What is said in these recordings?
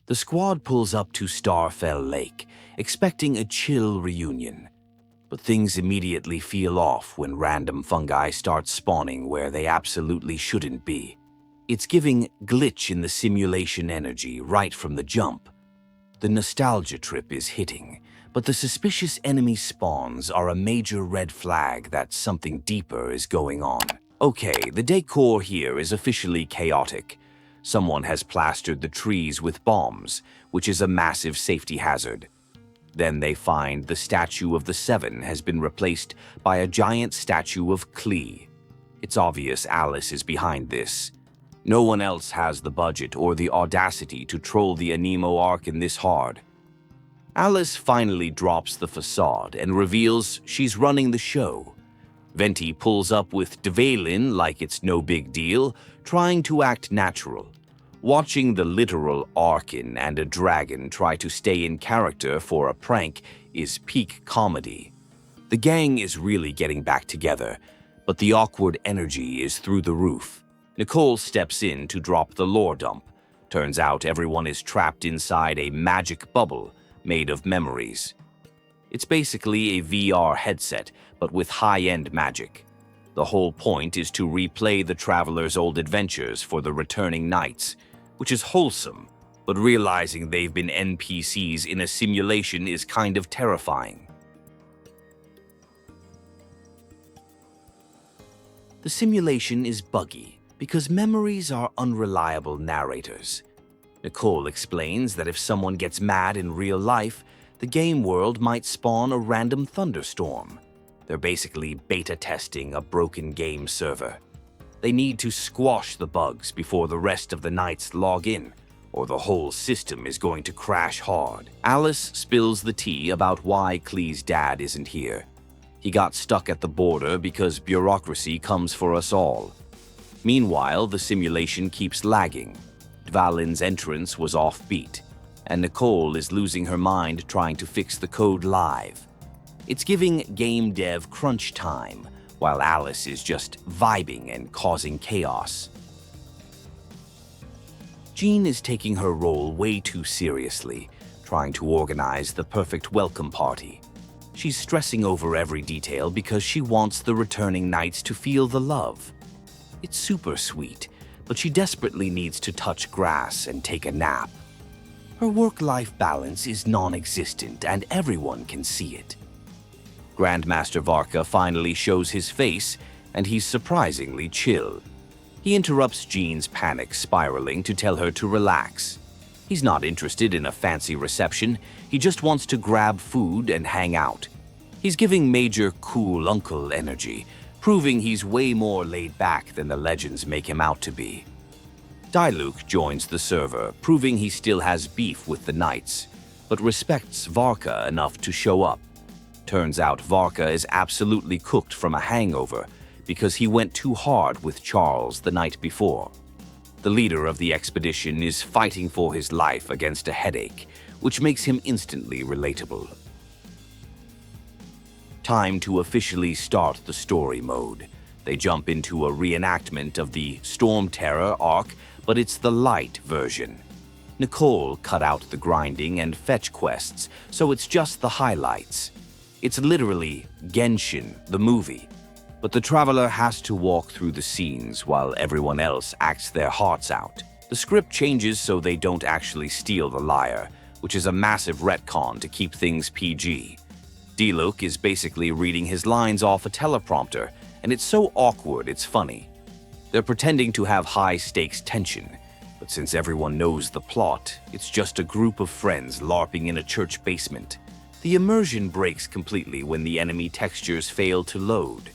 The squad pulls up to Starfell Lake, expecting a chill reunion. But things immediately feel off when random fungi start spawning where they absolutely shouldn't be. It's giving glitch in the simulation energy right from the jump. The nostalgia trip is hitting, but the suspicious enemy spawns are a major red flag that something deeper is going on. Okay, the decor here is officially chaotic. Someone has plastered the trees with bombs, which is a massive safety hazard. Then they find the statue of the Seven has been replaced by a giant statue of Klee. It's obvious Alice is behind this. No one else has the budget or the audacity to troll the Anemo arc in this hard. Alice finally drops the facade and reveals she's running the show. Venti pulls up with Dvalin like it's no big deal, trying to act natural. Watching the literal Arkin and a dragon try to stay in character for a prank is peak comedy. The gang is really getting back together, but the awkward energy is through the roof. Nicole steps in to drop the lore dump. Turns out everyone is trapped inside a magic bubble made of memories. It's basically a VR headset, but with high-end magic. The whole point is to replay the traveler's old adventures for the returning knights, which is wholesome, but realizing they've been NPCs in a simulation is kind of terrifying. The simulation is buggy because memories are unreliable narrators. Nicole explains that if someone gets mad in real life, the game world might spawn a random thunderstorm. They're basically beta testing a broken game server. They need to squash the bugs before the rest of the knights log in, or the whole system is going to crash hard. Alice spills the tea about why Klee's dad isn't here. He got stuck at the border because bureaucracy comes for us all. Meanwhile, the simulation keeps lagging. Dvalin's entrance was offbeat, and Nicole is losing her mind trying to fix the code live. It's giving game dev crunch time, while Alice is just vibing and causing chaos. Jean is taking her role way too seriously, trying to organize the perfect welcome party. She's stressing over every detail because she wants the returning knights to feel the love. It's super sweet, but she desperately needs to touch grass and take a nap. Her work-life balance is non-existent, and everyone can see it. Grand Master Varka finally shows his face, and he's surprisingly chill. He interrupts Jean's panic spiraling to tell her to relax. He's not interested in a fancy reception, he just wants to grab food and hang out. He's giving major cool uncle energy, proving he's way more laid back than the legends make him out to be. Diluc joins the server, proving he still has beef with the knights, but respects Varka enough to show up. Turns out Varka is absolutely cooked from a hangover because he went too hard with Charles the night before. The leader of the expedition is fighting for his life against a headache, which makes him instantly relatable. Time to officially start the story mode. They jump into a reenactment of the Stormterror arc, but it's the light version. Nicole cut out the grinding and fetch quests, so it's just the highlights. It's literally Genshin, the movie, but the traveler has to walk through the scenes while everyone else acts their hearts out. The script changes so they don't actually steal the lyre, which is a massive retcon to keep things PG. Diluc is basically reading his lines off a teleprompter, and it's so awkward it's funny. They're pretending to have high-stakes tension, but since everyone knows the plot, it's just a group of friends LARPing in a church basement. The immersion breaks completely when the enemy textures fail to load.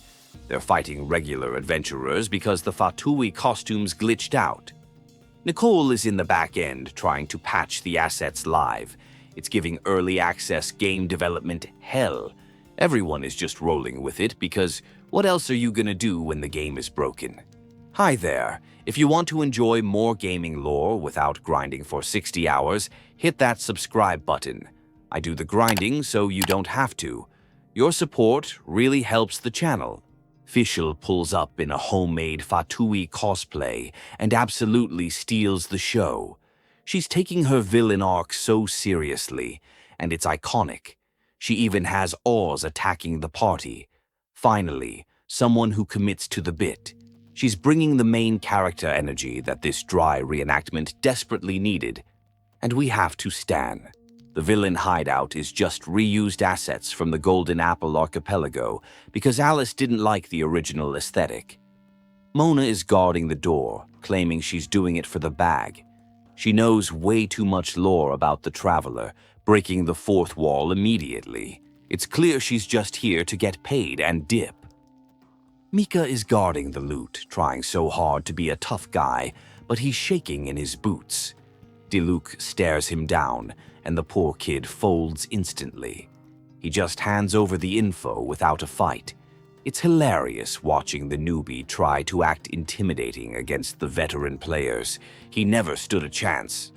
They're fighting regular adventurers because the Fatui costumes glitched out. Nicole is in the back end trying to patch the assets live. It's giving early access game development hell. Everyone is just rolling with it because what else are you gonna do when the game is broken? Hi there. If you want to enjoy more gaming lore without grinding for 60 hours, hit that subscribe button. I do the grinding so you don't have to. Your support really helps the channel. Fischl pulls up in a homemade Fatui cosplay and absolutely steals the show. She's taking her villain arc so seriously, and it's iconic. She even has Oz attacking the party. Finally, someone who commits to the bit. She's bringing the main character energy that this dry reenactment desperately needed. And we have to stan. The villain hideout is just reused assets from the Golden Apple Archipelago because Alice didn't like the original aesthetic. Mona is guarding the door, claiming she's doing it for the bag. She knows way too much lore about the Traveler, breaking the fourth wall immediately. It's clear she's just here to get paid and dip. Mika is guarding the loot, trying so hard to be a tough guy, but he's shaking in his boots. Diluc stares him down, and the poor kid folds instantly. He just hands over the info without a fight. It's hilarious watching the newbie try to act intimidating against the veteran players. He never stood a chance.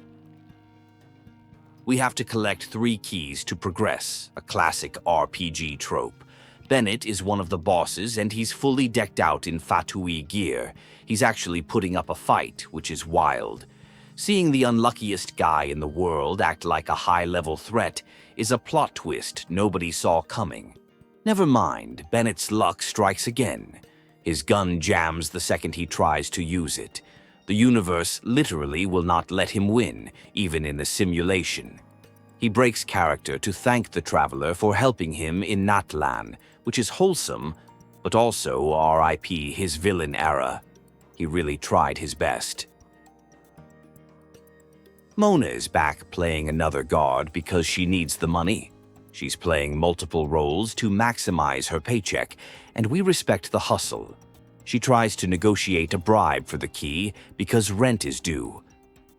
We have to collect 3 keys to progress, a classic RPG trope. Bennett is one of the bosses, and he's fully decked out in Fatui gear. He's actually putting up a fight, which is wild. Seeing the unluckiest guy in the world act like a high-level threat is a plot twist nobody saw coming. Never mind, Bennett's luck strikes again. His gun jams the second he tries to use it. The universe literally will not let him win, even in the simulation. He breaks character to thank the Traveler for helping him in Natlan, which is wholesome, but also RIP his villain era. He really tried his best. Mona is back playing another guard because she needs the money. She's playing multiple roles to maximize her paycheck, and we respect the hustle. She tries to negotiate a bribe for the key because rent is due.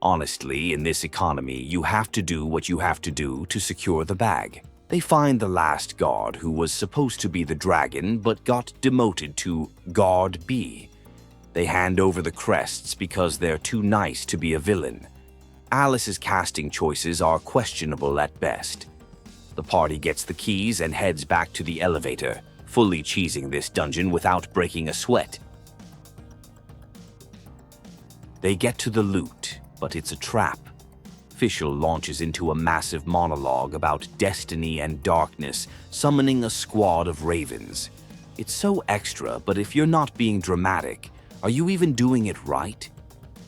Honestly, in this economy, you have to do what you have to do to secure the bag. They find the last guard who was supposed to be the dragon but got demoted to Guard B. They hand over the crests because they're too nice to be a villain. Alice's casting choices are questionable at best. The party gets the keys and heads back to the elevator, fully cheesing this dungeon without breaking a sweat. They get to the loot, but it's a trap. Fischl launches into a massive monologue about destiny and darkness, summoning a squad of ravens. It's so extra, but if you're not being dramatic, are you even doing it right?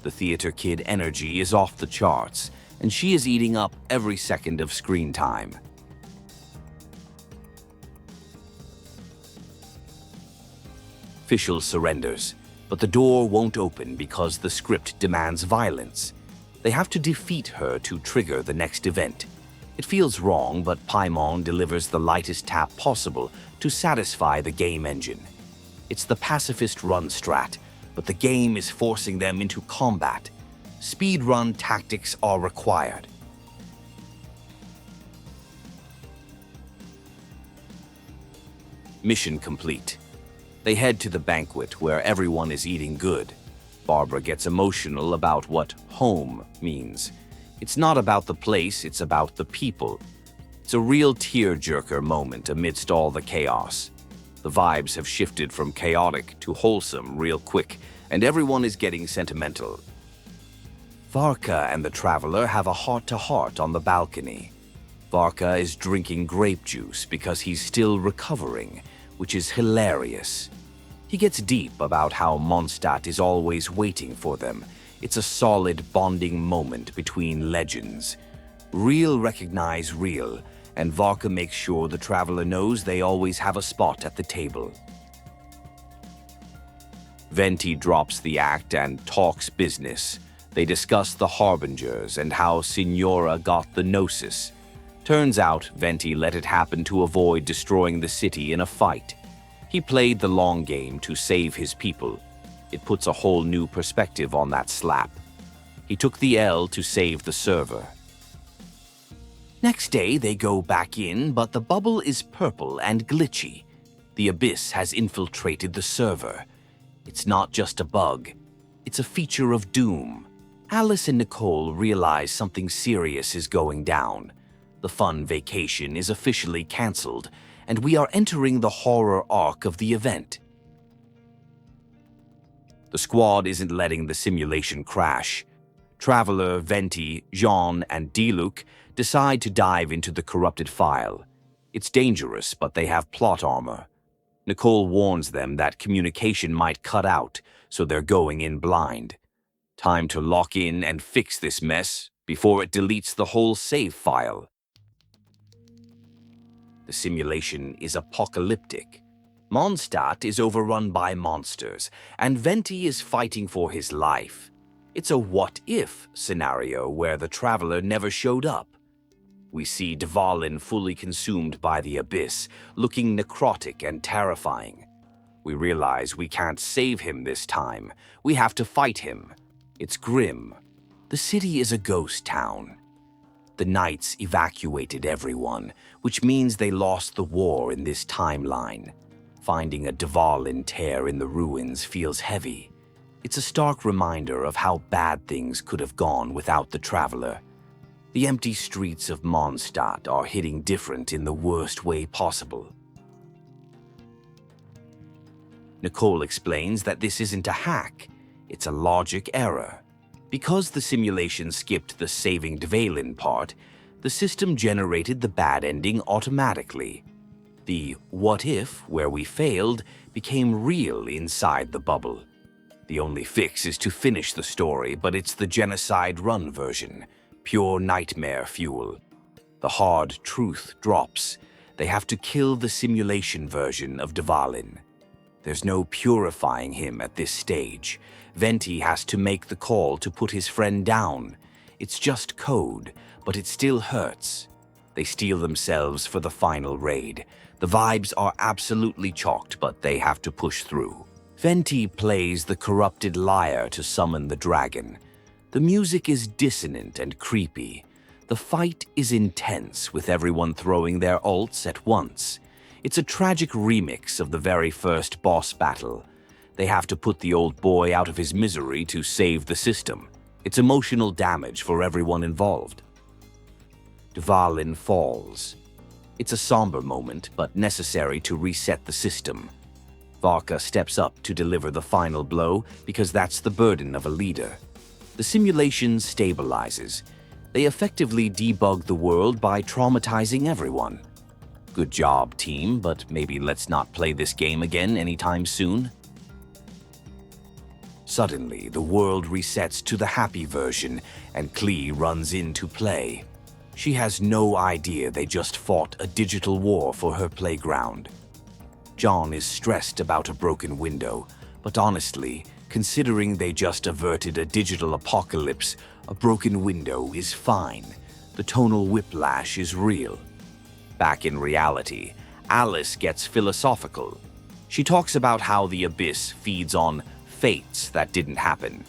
The theater kid energy is off the charts, and she is eating up every second of screen time. Fischl surrenders, but the door won't open because the script demands violence. They have to defeat her to trigger the next event. It feels wrong, but Paimon delivers the lightest tap possible to satisfy the game engine. It's the pacifist run strat, but the game is forcing them into combat. Speedrun tactics are required. Mission complete. They head to the banquet where everyone is eating good. Barbara gets emotional about what home means. It's not about the place, it's about the people. It's a real tear-jerker moment amidst all the chaos. The vibes have shifted from chaotic to wholesome real quick, and everyone is getting sentimental. Varka and the Traveler have a heart-to-heart on the balcony. Varka is drinking grape juice because he's still recovering, which is hilarious. He gets deep about how Mondstadt is always waiting for them. It's a solid bonding moment between legends. Real recognize real, and Varka makes sure the Traveler knows they always have a spot at the table. Venti drops the act and talks business. They discuss the Harbingers and how Signora got the Gnosis. Turns out Venti let it happen to avoid destroying the city in a fight. He played the long game to save his people. It puts a whole new perspective on that slap. He took the L to save the server. Next day, they go back in, but the bubble is purple and glitchy. The abyss has infiltrated the server. It's not just a bug. It's a feature of doom. Alice and Nicole realize something serious is going down. The fun vacation is officially cancelled, and we are entering the horror arc of the event. The squad isn't letting the simulation crash. Traveler, Venti, Jean, and Diluc decide to dive into the corrupted file. It's dangerous, but they have plot armor. Nicole warns them that communication might cut out, so they're going in blind. Time to lock in and fix this mess before it deletes the whole save file. The simulation is apocalyptic. Mondstadt is overrun by monsters, and Venti is fighting for his life. It's a what-if scenario where the Traveler never showed up. We see Dvalin fully consumed by the abyss, looking necrotic and terrifying. We realize we can't save him this time. We have to fight him. It's grim. The city is a ghost town. The Knights evacuated everyone, which means they lost the war in this timeline. Finding a Dvalin tear in the ruins feels heavy. It's a stark reminder of how bad things could have gone without the Traveler. The empty streets of Mondstadt are hitting different in the worst way possible. Nicole explains that this isn't a hack, it's a logic error. Because the simulation skipped the saving Dvalin part, the system generated the bad ending automatically. The what if, where we failed, became real inside the bubble. The only fix is to finish the story, but it's the genocide run version. Pure nightmare fuel. The hard truth drops. They have to kill the simulation version of Dvalin. There's no purifying him at this stage. Venti has to make the call to put his friend down. It's just code, but it still hurts. They steel themselves for the final raid. The vibes are absolutely chalked, but they have to push through. Venti plays the corrupted lyre to summon the dragon. The music is dissonant and creepy. The fight is intense, with everyone throwing their ults at once. It's a tragic remix of the very first boss battle. They have to put the old boy out of his misery to save the system. It's emotional damage for everyone involved. Dvalin falls. It's a somber moment, but necessary to reset the system. Varka steps up to deliver the final blow because that's the burden of a leader. The simulation stabilizes. They effectively debug the world by traumatizing everyone. Good job, team, but maybe let's not play this game again anytime soon. Suddenly, the world resets to the happy version, and Klee runs in to play. She has no idea they just fought a digital war for her playground. John is stressed about a broken window, but honestly, considering they just averted a digital apocalypse, a broken window is fine. The tonal whiplash is real. Back in reality, Alice gets philosophical. She talks about how the abyss feeds on fates that didn't happen.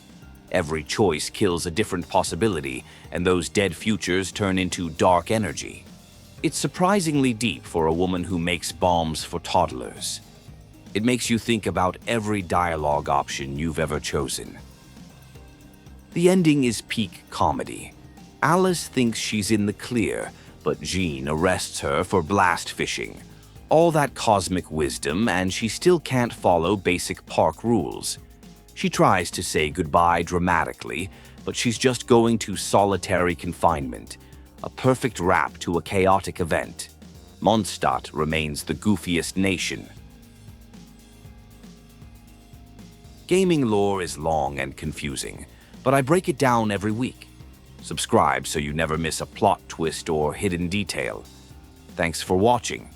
Every choice kills a different possibility, and those dead futures turn into dark energy. It's surprisingly deep for a woman who makes bombs for toddlers. It makes you think about every dialogue option you've ever chosen. The ending is peak comedy. Alice thinks she's in the clear, but Jean arrests her for blast fishing. All that cosmic wisdom, and she still can't follow basic park rules. She tries to say goodbye dramatically, but she's just going to solitary confinement, a perfect wrap to a chaotic event. Mondstadt remains the goofiest nation. Gaming lore is long and confusing, but I break it down every week. Subscribe so you never miss a plot twist or hidden detail. Thanks for watching.